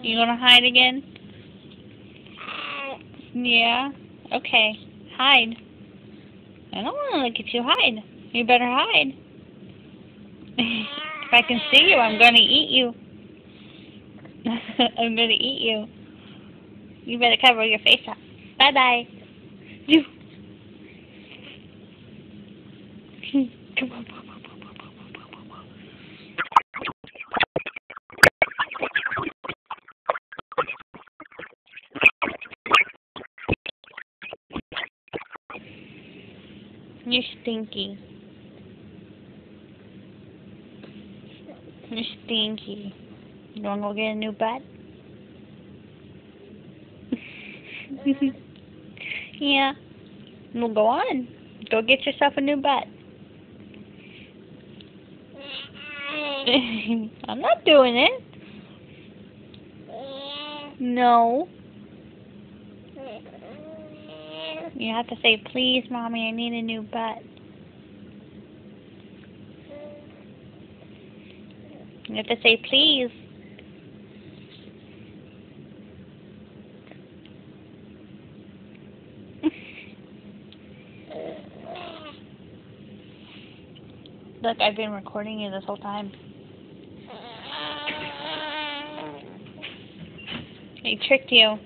You gonna hide again? Yeah? Okay. Hide. I don't wanna look at you. Hide. You better hide. If I can see you, I'm gonna eat you. I'm gonna eat you. You better cover your face up. Bye-bye. Come on. You're stinky. You're stinky. You wanna go get a new butt? Yeah. Well, go on. Go get yourself a new butt. I'm not doing it. No. You have to say, please, Mommy, I need a new butt. You have to say, please. Look, I've been recording you this whole time. I tricked you.